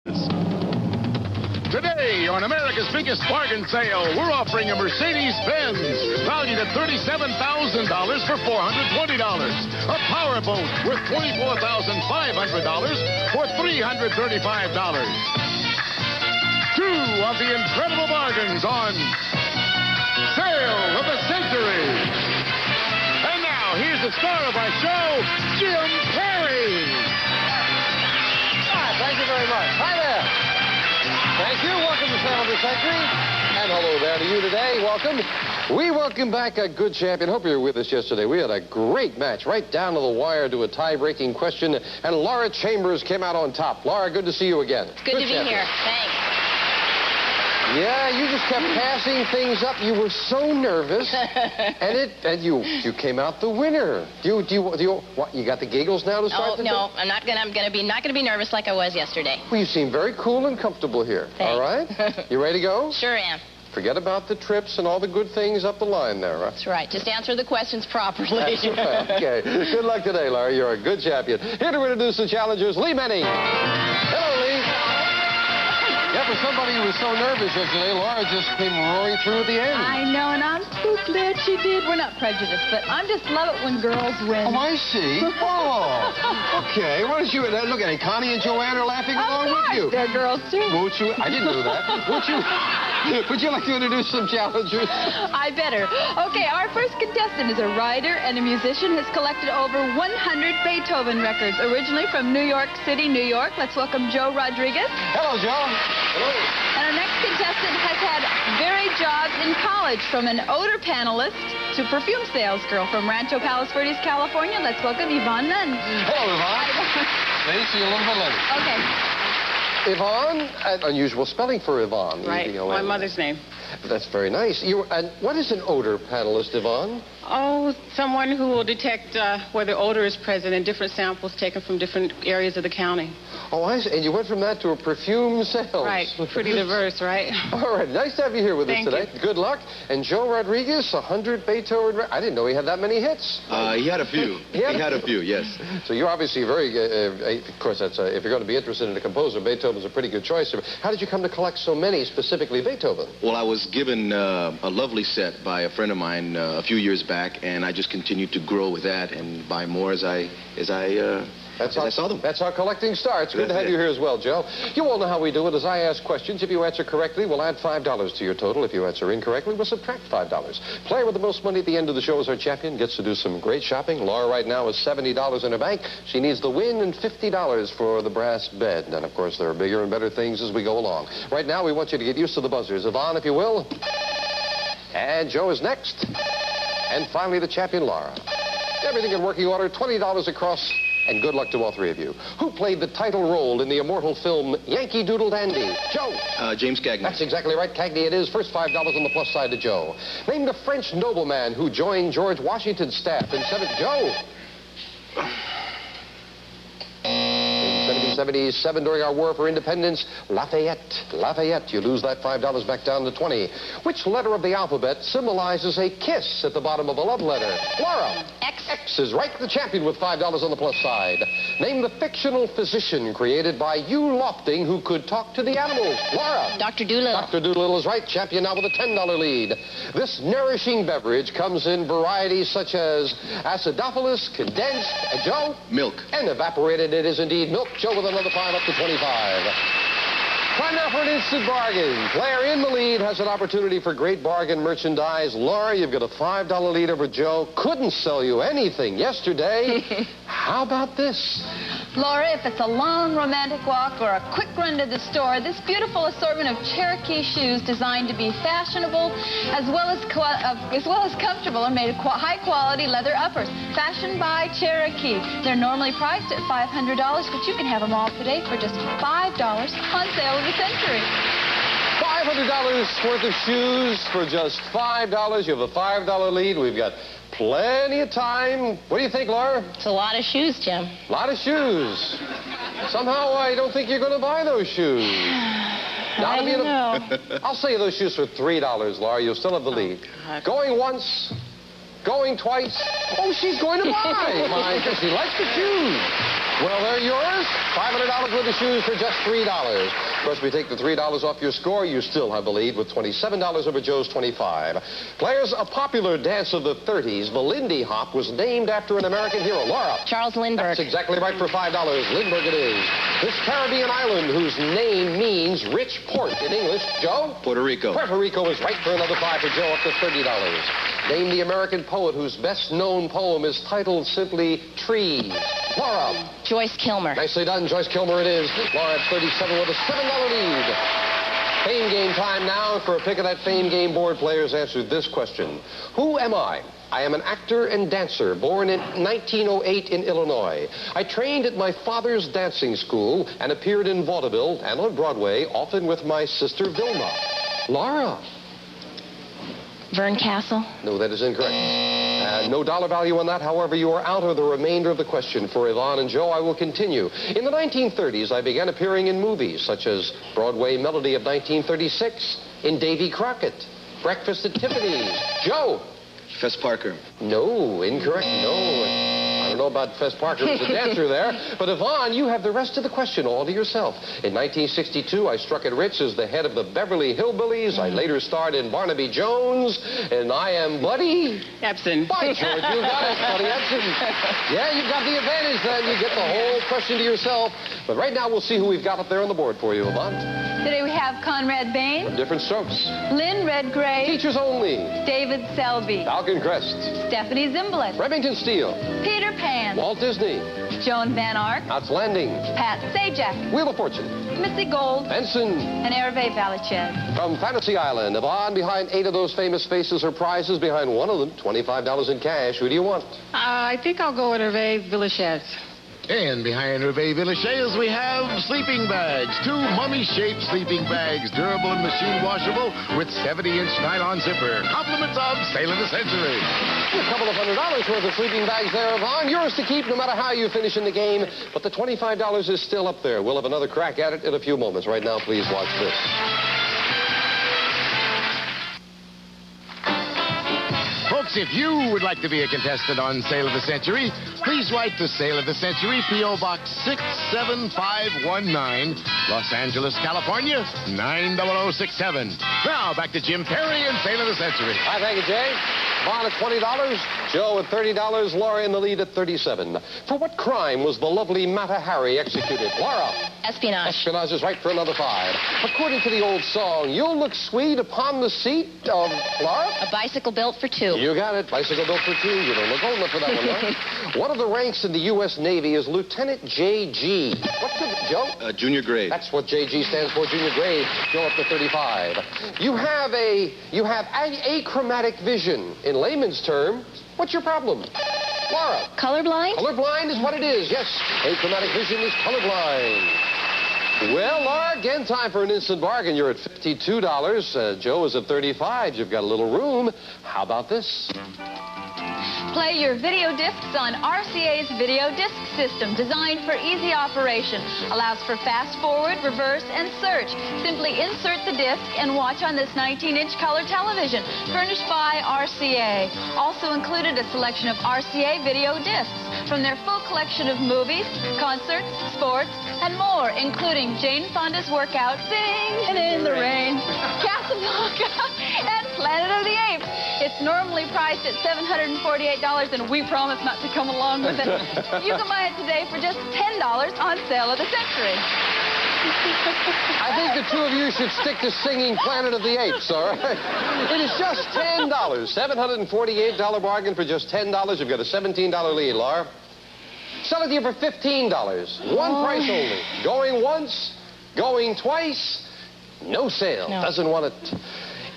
Today, on America's biggest bargain sale, we're offering a Mercedes-Benz valued at $37,000 for $420. A powerboat worth $24,500 for $335. Two of the incredible bargains on Sale of the Century. And now, here's the star of our show, Jim Perry. Hi, thank you very much. Hi there. Thank you. Welcome to Sale of the Century. And hello there to you today. Welcome. We welcome back a good champion. Hope you were with us yesterday. We had a great match, right down to the wire to a tie-breaking question. And Laura Chambers came out on top. Laura, good to see you again. Good to be here. Thanks. Yeah, you just kept passing things up. You were so nervous, and you came out the winner. Do you what? You got the giggles now to start? Oh no, I'm not gonna be nervous like I was yesterday. Well, you seem very cool and comfortable here. Thanks. All right, you ready to go? Sure am. Forget about the trips and all the good things up the line there, right? That's right. Just answer the questions properly. That's right. Okay. Good luck today, Laura. You're a good champion. Here to introduce the challengers, Lee Manning. Hello, Lee. Yeah, for somebody who was so nervous yesterday, Laura just came roaring through at the end. I know, and I'm so glad she did. We're not prejudiced, but I just love it when girls win. Oh, I see. Oh, okay. Why don't you look at it? Connie and Joanne are laughing along with you. They're girls too. Won't you? I didn't know that. Would you like to introduce some challengers? I better. Okay, our first contestant is a writer and a musician, has collected over 100 Beethoven records, originally from New York City, New York. Let's welcome Joe Rodriguez. Hello, Joe. Hello. And our next contestant has had varied jobs in college, from an odor panelist to perfume sales girl from Rancho Palos Verdes, California. Let's welcome Evon Nunn. Hello, Evon. See you a little bit later. Okay. Yvonne, unusual spelling for Yvonne. Right, my mother's name. That's very nice. And what is an odor panelist, Yvonne? Oh, someone who will detect whether odor is present in different samples taken from different areas of the county. Oh, I see. And you went from that to a perfume sales. Right, pretty diverse, right? All right, nice to have you here with us today. You. Good luck. And Joe Rodriguez, 100 Beethoven. I didn't know he had that many hits. He had a few. He had a few, yes. So you're obviously very, of course, that's if you're going to be interested in a composer, Beethoven's a pretty good choice. How did you come to collect so many, specifically Beethoven? Well, I was given a lovely set by a friend of mine a few years back, and I just continued to grow with that and buy more as I saw them. That's how collecting starts. Good to have you here as well, Joe. You all know how we do it. As I ask questions, if you answer correctly, we'll add $5 to your total. If you answer incorrectly, we'll subtract $5. Player with the most money at the end of the show is our champion. Gets to do some great shopping. Laura right now has $70 in her bank. She needs the win and $50 for the brass bed. And, of course, there are bigger and better things as we go along. Right now, we want you to get used to the buzzers. Yvonne, if you will. And Joe is next. And finally, the champion, Laura. Everything in working order, $20 across. And good luck to all three of you. Who played the title role in the immortal film Yankee Doodle Dandy? Joe. James Cagney. That's exactly right, Cagney it is. First $5 on the plus side to Joe. Name the French nobleman who joined George Washington's staff in Joe. In 1777, during our war for independence, Lafayette. You lose that $5 back down to 20. Which letter of the alphabet symbolizes a kiss at the bottom of a love letter? Laura. X is right. The champion with $5 on the plus side. Name the fictional physician created by Hugh Lofting who could talk to the animals. Laura. Dr. Doolittle. Dr. Doolittle is right. Champion now with a $10 lead. This nourishing beverage comes in varieties such as acidophilus, condensed, Joe? Milk. And evaporated it is indeed milk. Joe with another $5 up to 25. Time now for an instant bargain. Player in the lead has an opportunity for great bargain merchandise. Laura, you've got a $5 lead over Joe. Couldn't sell you anything yesterday. How about this? Laura, if it's a long romantic walk or a quick run to the store, this beautiful assortment of Cherokee shoes designed to be fashionable as well as comfortable are made of high-quality leather uppers. Fashioned by Cherokee. They're normally priced at $500, but you can have them all today for just $5 on Sale of the Century. $500 worth of shoes for just $5. You have a $5 lead. We've got plenty of time. What do you think, Laura? It's a lot of shoes, Jim. A lot of shoes. Somehow I don't think you're going to buy those shoes. I don't know. I'll sell you those shoes for $3, Laura. You'll still have the lead. God. Going once, going twice. Oh, she's going to buy. My, she likes the shoes. Well, they're yours. $500 worth of shoes for just $3. Of course, we take the $3 off your score. You still have the lead with $27 over Joe's $25. Players, a popular dance of the 30s, the Lindy Hop, was named after an American hero. Laura. Charles Lindbergh. That's exactly right for $5. Lindbergh it is. This Caribbean island whose name means rich port in English. Joe? Puerto Rico. Puerto Rico is right for another $5 for Joe, up to $30. Name the American poet whose best-known poem is titled simply Trees. Laura. Joyce Kilmer. Nicely done, Joyce Kilmer it is. Laura at 37 with a $7 lead. Fame game time now. For a pick of that fame game board, players answer this question. Who am I? I am an actor and dancer, born in 1908 in Illinois. I trained at my father's dancing school and appeared in vaudeville and on Broadway, often with my sister Vilma. Laura. Vern Castle. No, that is incorrect. No dollar value on that. However, you are out of the remainder of the question. For Evon and Joe, I will continue. In the 1930s, I began appearing in movies such as Broadway Melody of 1936, in Davy Crockett, Breakfast at Tiffany's. Joe. Fess Parker. No, incorrect. No. I don't know about Fess Parker as a dancer there. But Evon, you have the rest of the question all to yourself. In 1962, I struck it rich as the head of the Beverly Hillbillies. I later starred in Barnaby Jones. And I am Buddy Epson. By George, you got it, Buddy Epson. Yeah, you've got the advantage then. You get the whole question to yourself. But right now, we'll see who we've got up there on the board for you, Evon. Today we have Conrad Bain, Different strokes. Lynn Redgrave, Teachers only. David Selby, Falcon Crest. Stephanie Zimbalist, Remington Steele. Peter Pan, Walt Disney. Joan Van Ark, Outstanding. Pat Sajak, Wheel of Fortune. Missy Gold, Benson. and Hervé Vallachez. From Fantasy Island, Evon, behind 8 of those famous faces are prizes. Behind one of them, $25 in cash. Who do you want? I think I'll go with Hervé Vallachez. And behind Hervé Villachez, we have sleeping bags. 2 mummy-shaped sleeping bags, durable and machine washable, with 70-inch nylon zipper. Compliments of Sail of the Century. A couple of $100 worth of sleeping bags there, Evon. Yours to keep no matter how you finish in the game. But the $25 is still up there. We'll have another crack at it in a few moments. Right now, please watch this. Folks, if you would like to be a contestant on Sail of the Century, please write to Sail of the Century, P.O. Box 67519, Los Angeles, California, 90067. Now, back to Jim Perry and Sail of the Century. Hi, thank you, Jay. Vaughn at $20, Joe at $30, Laura in the lead at $37. For what crime was the lovely Mata Hari executed? Laura. Espionage. Espionage is right for another $5. According to the old song, you'll look sweet upon the seat of Laura. A bicycle built for 2. You got it. Bicycle built for 2. You don't look old enough for that one, Laura. One of the ranks in the U.S. Navy is Lieutenant J.G. What's the, Joe? Junior grade. That's what JG stands for, junior grade. Joe up to 35. You have achromatic vision. In layman's terms, what's your problem? Laura. Colorblind? Colorblind is what it is, yes. Achromatic vision is colorblind. Well, Laura, again, time for an instant bargain. You're at $52. Joe is at 35. You've got a little room. How about this? Play your video discs on RCA's video disc system, designed for easy operation. Allows for fast forward, reverse, and search. Simply insert the disc and watch on this 19-inch color television, furnished by RCA. Also included a selection of RCA video discs from their full collection of movies, concerts, sports, and more, including Jane Fonda's workout, Singing in the Rain, Casablanca, and Planet of the Apes. It's normally priced at $748, and we promise not to come along with it. You can buy it today for just $10 on Sale of the Century. I think the two of you should stick to singing Planet of the Apes, all right? It is just $10. $748 bargain for just $10. You've got a $17 lead, Laura. Sell it to you for $15. One price only. Going once, going twice, no sale. No. Doesn't want it.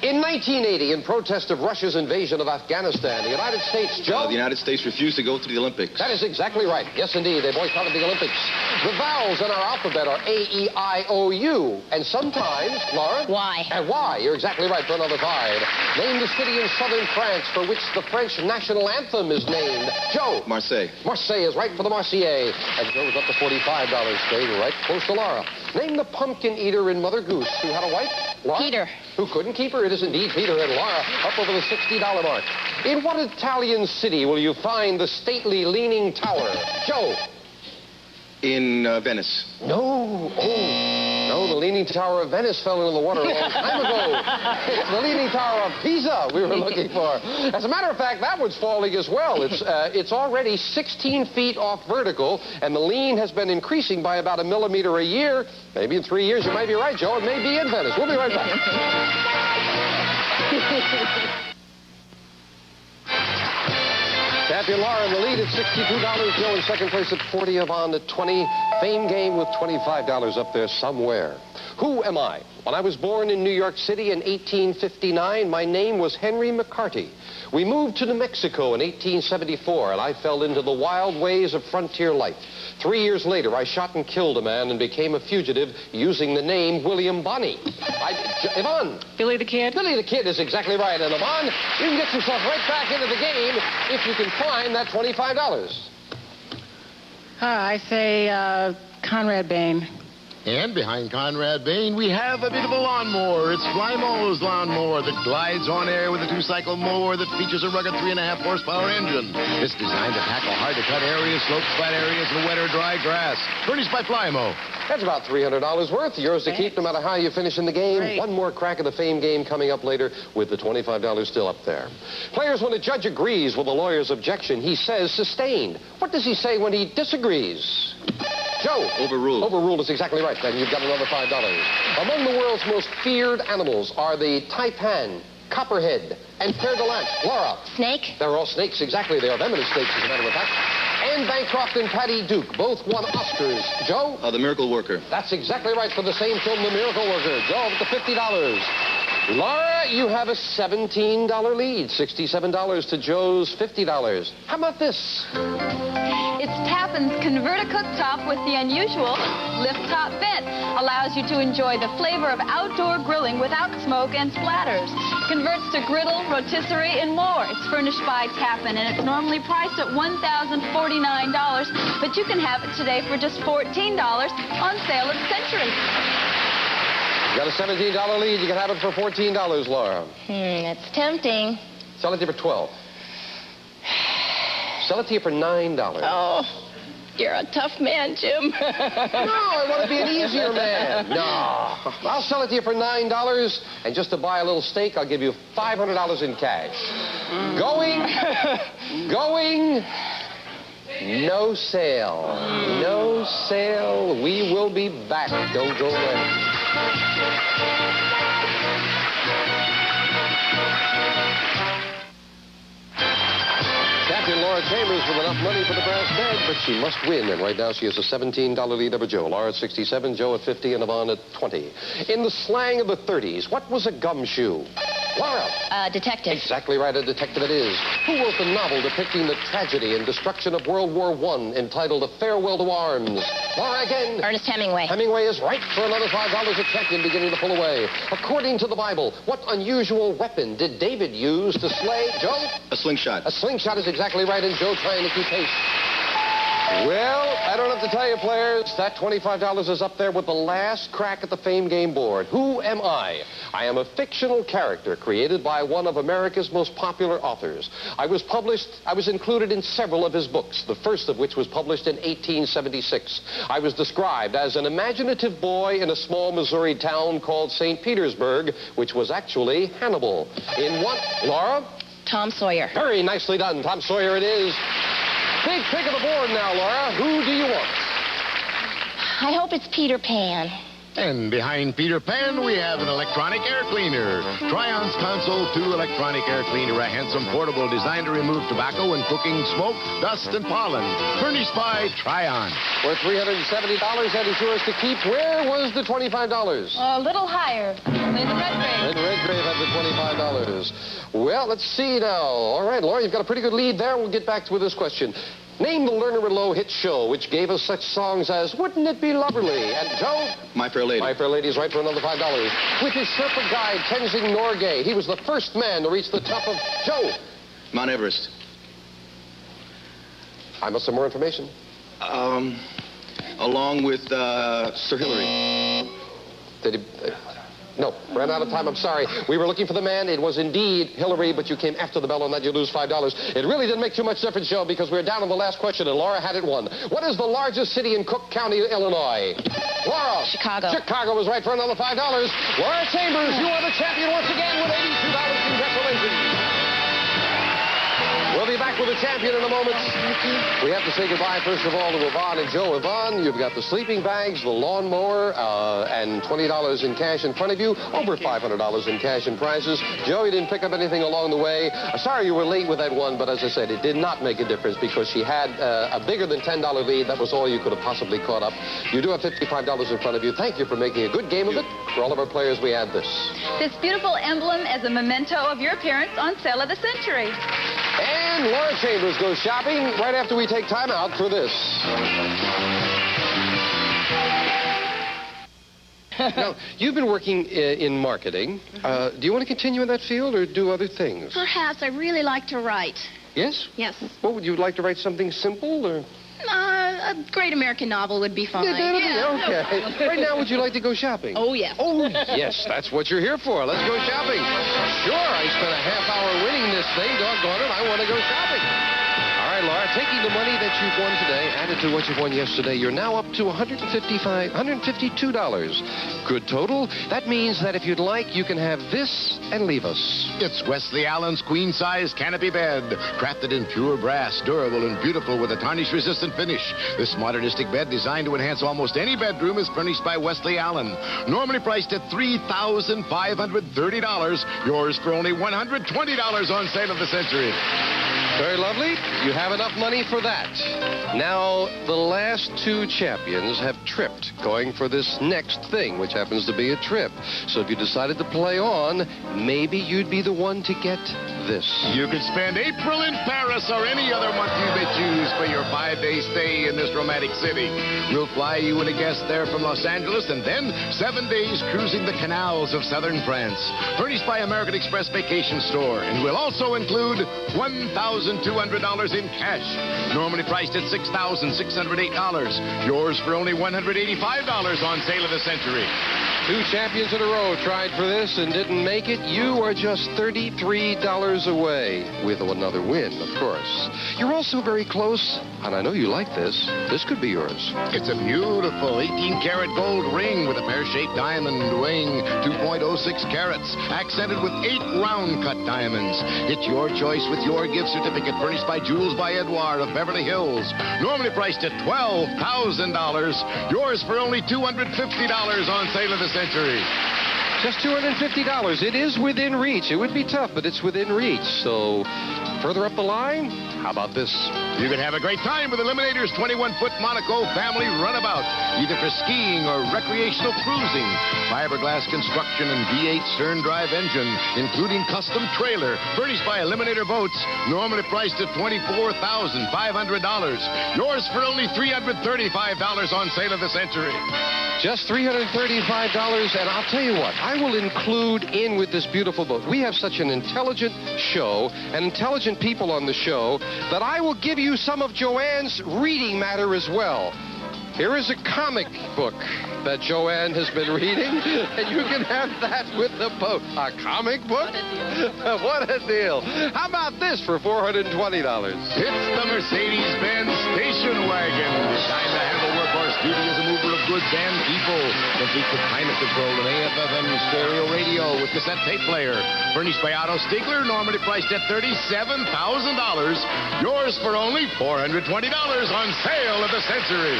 In 1980, in protest of Russia's invasion of Afghanistan, the United States, Joe... The United States refused to go to the Olympics. That is exactly right. Yes, indeed. They boycotted the Olympics. The vowels in our alphabet are A-E-I-O-U. And sometimes, Laura... Y. And Y. You're exactly right for another $5. Name the city in southern France for which the French national anthem is named. Joe. Marseille. Marseille is right for the Marseillaise. And Joe's up to $45. Staying right close to Laura. Name the pumpkin eater in Mother Goose who had a wife. Laura? Peter. Who couldn't keep her? It is indeed Peter. And Laura up over the $60 mark. In what Italian city will you find the stately leaning tower? Joe. In Venice. No. Oh, no, the Leaning Tower of Venice fell into the water a long time ago. It's the Leaning Tower of Pisa we were looking for. As a matter of fact, that one's falling as well. It's already 16 feet off vertical, and the lean has been increasing by about 1 millimeter a year. Maybe in 3 years, you might be right, Joe. It may be in Venice. We'll be right back. Champion Laura in the lead at $62. Joe in second place at 40. Evon at 20. Fame game with $25 up there somewhere. Who am I? When I was born in New York City in 1859, my name was Henry McCarty. We moved to New Mexico in 1874, and I fell into the wild ways of frontier life. 3 years later, I shot and killed a man and became a fugitive using the name William Bonney. Evon. Billy the Kid? Billy the Kid is exactly right. And Evon, you can get yourself right back into the game if you can find that $25. I say Conrad Bain. And behind Conrad Bain, we have a bit of a lawnmower. It's Flymo's lawnmower that glides on air with a 2-cycle mower that features a rugged 3.5 horsepower engine. It's designed to tackle hard-to-cut areas, slopes, flat areas, and wet or dry grass. Furnished by Flymo. That's about $300 worth. Yours to keep no matter how you finish in the game. Great. One more crack at the fame game coming up later with the $25 still up there. Players, when a judge agrees with a lawyer's objection, he says sustained. What does he say when he disagrees? Joe. Overruled. Overruled is exactly right. Then you've got another $5. Among the world's most feared animals are the taipan, copperhead, and fer-de-lance. Laura. Snake? They're all snakes, exactly. They are venomous snakes, as a matter of fact. Anne Bancroft and Patty Duke both won Oscars. Joe? The Miracle Worker. That's exactly right for the same film, The Miracle Worker. Joe, with the $50. Laura, you have a $17 lead. $67 to Joe's $50. How about this? It's Tappan's Converta cooktop with the unusual lift-top vent. Allows you to enjoy the flavor of outdoor grilling without smoke and splatters. Converts to griddle, rotisserie, and more. It's furnished by Tappan, and it's normally priced at $1,049, but you can have it today for just $14 on sale at Century. You got a $17 lead. You can have it for $14, Laura. That's tempting. Sell it to you for $12. Sell it to you for $9. Oh, you're a tough man, Jim. No, I want to be an easier man. No. I'll sell it to you for $9, and just to buy a little steak, I'll give you $500 in cash. Going, no sale. No sale. We will be back. Don't go away. Captain Laura Chambers with enough money for the brass bag, but she must win. And right now she has a $17 lead over Joe. Laura at 67, Joe at 50, and Evon at 20. In the slang of the 30s, what was a gumshoe? Laura. Detective. Exactly right, a detective it is. Who wrote the novel depicting the tragedy and destruction of World War I entitled A Farewell to Arms? Laura again. Ernest Hemingway. Hemingway is right for another $5 a champion beginning to pull away. According to the Bible, what unusual weapon did David use to slay Joe? A slingshot. A slingshot is exactly right, and Joe trying to keep pace. Well, I don't have to tell you, players, that $25 is up there with the last crack at the fame game board. Who am I? I am a fictional character created by one of America's most popular authors. I was included in several of his books, the first of which was published in 1876. I was described as an imaginative boy in a small Missouri town called St. Petersburg, which was actually Hannibal. In what, Laura? Tom Sawyer. Very nicely done. Tom Sawyer it is. Big pick of the board now, Laura. Who do you want? I hope it's Peter Pan. And behind Peter Pan, we have an electronic air cleaner. Tryon's Console 2 electronic air cleaner, a handsome portable designed to remove tobacco and cooking smoke, dust, and pollen. Furnished by Tryon. Worth $370, and it's yours to keep. Where was the $25? A little higher. Linda Redgrave. Linda Redgrave had the $25. Well, let's see now. All right, Laura, you've got a pretty good lead there. We'll get back with this question. Name the Lerner and Lowe hit show, which gave us such songs as Wouldn't It Be Lovely? And Joe? My Fair Lady. My Fair Lady is right for another $5. With his Sherpa guide, Tenzing Norgay, he was the first man to reach the top of Joe. Mount Everest. I must have more information. Along with Sir Hillary. Did he... No, ran out of time. I'm sorry. We were looking for the man. It was indeed Hillary, but you came after the bell on that. You lose $5. It really didn't make too much difference, Joe, because we were down on the last question, and Laura had it won. What is the largest city in Cook County, Illinois? Laura. Chicago. Chicago was right for another $5. Laura Chambers, you are the champion once again with $82. Congratulations. We'll be back with the champion in a moment. We have to say goodbye, first of all, to Evon and Joe. Evon, you've got the sleeping bags, the lawnmower, and $20 in cash in front of you. Over $500 in cash and prizes. Joe, you didn't pick up anything along the way. Sorry you were late with that one, but as I said, it did not make a difference because she had a bigger than $10 lead. That was all you could have possibly caught up. You do have $55 in front of you. Thank you for making a good game of it. For all of our players, we add this. This beautiful emblem as a memento of your appearance on Sale of the Century. And Laura Chambers goes shopping right after we take time out for this. Now, you've been working in marketing. Do you want to continue in that field or do other things? Perhaps. I really like to write. Yes? Yes. What would you like to write? Something simple or? A great American novel would be fine. Okay. Right now, would you like to go shopping? Oh, yes. Oh, yes. That's what you're here for. Let's go shopping. Sure, I spent a half hour winning this thing. Doggone it, I want to go shopping. All right, Laura, taking the money that you've won today, added to what you won yesterday, you're now up to $152. Good total. That means that if you'd like, you can have this and leave us. It's Wesley Allen's queen-size canopy bed, crafted in pure brass, durable and beautiful with a tarnish-resistant finish. This modernistic bed, designed to enhance almost any bedroom, is furnished by Wesley Allen. Normally priced at $3,530. Yours for only $120 on Sale of the Century. Very lovely. You have enough money for that. Now, the last two champions have tripped going for this next thing, which happens to be a trip. So if you decided to play on, maybe you'd be the one to get this. You could spend April in Paris or any other month you may choose for your 5-day stay in this romantic city. We'll fly you and a guest there from Los Angeles and then 7 days cruising the canals of southern France. Furnished by American Express Vacation Store. And we'll also include $1,200 in cash. Normally priced at $6,608. Yours for only $185 on Sale of the Century. Two champions in a row tried for this and didn't make it. You are just $33 away with another win, of course. You're also very close, and I know you like this. This could be yours. It's a beautiful 18-karat gold ring with a pear-shaped diamond weighing 2.06 carats, accented with 8 round-cut diamonds. It's your choice with your gift certificate furnished by Jewels by Edouard of Beverly Hills. Normally priced at $12,000. Yours for only $250 on Sale of the Century. Just $250. It is within reach. It would be tough, but it's within reach. So further up the line, how about this? You can have a great time with Eliminator's 21-foot Monaco family runabout, either for skiing or recreational cruising. Fiberglass construction and V8 stern drive engine, including custom trailer, furnished by Eliminator Boats, normally priced at $24,500. Yours for only $335 on Sale of the Century. Just $335, and I'll tell you what, I will include in with this beautiful boat. We have such an intelligent show and intelligent people on the show that I will give you some of Joanne's reading matter as well. Here is a comic book that Joanne has been reading, and you can have that with the boat. A comic book? What a deal. How about this for $420? It's the Mercedes-Benz station wagon, designed to handle workhorse duty as a mover of goods and people. Complete with climate control and AM/FM stereo radio with cassette tape player. Furnished by Otto Stigler, normally priced at $37,000. Yours for only $420 on Sale of the Century.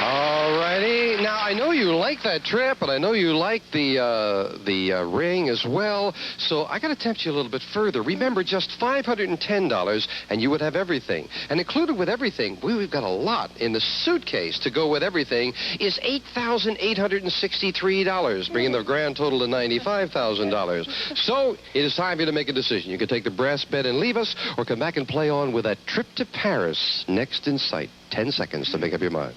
All righty. Now, I know you like that trip, and I know you like the ring as well, so I got to tempt you a little bit further. Remember, just $510, and you would have everything. And included with everything, we've got a lot in the suitcase to go with everything, is $8,863, bringing the grand total to $95,000. So it is time for you to make a decision. You can take the brass bed and leave us, or come back and play on with that trip to Paris next in sight. 10 seconds to make up your mind.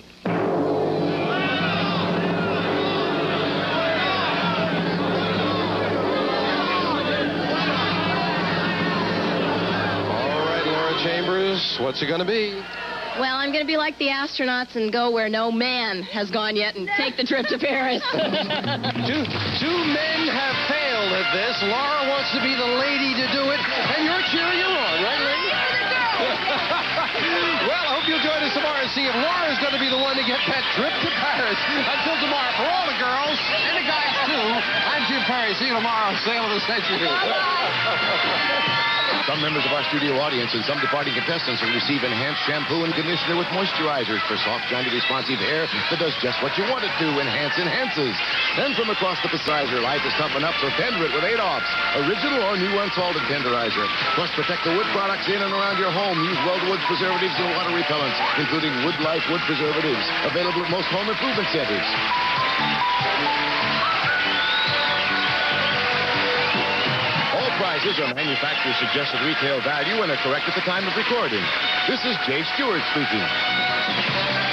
Chambers, what's it going to be? Well, I'm going to be like the astronauts and go where no man has gone yet and take the trip to Paris. Two men have failed at this. Laura wants to be the lady to do it, and you're cheering her on, right, lady? Well, I hope you'll join us tomorrow and see if Laura's going to be the one to get that trip to Paris. Until tomorrow, for all the girls, and the guys, too, I'm Jim Perry. See you tomorrow on Sale of the Century. Some members of our studio audience and some departing contestants will receive enhanced shampoo and conditioner with moisturizers for soft, shiny, responsive hair that does just what you want it to. Enhances. Then from across the Precisizer, life is toughen up, so tender it with 8 offs. Original or new unsalted tenderizer. Plus, protect the wood products in and around your home. Use Weldwood's preservatives and water repellents, including Wood Life wood preservatives. Available at most home improvement centers. All prices are manufacturer's suggested retail value and are correct at the time of recording. This is Jay Stewart speaking.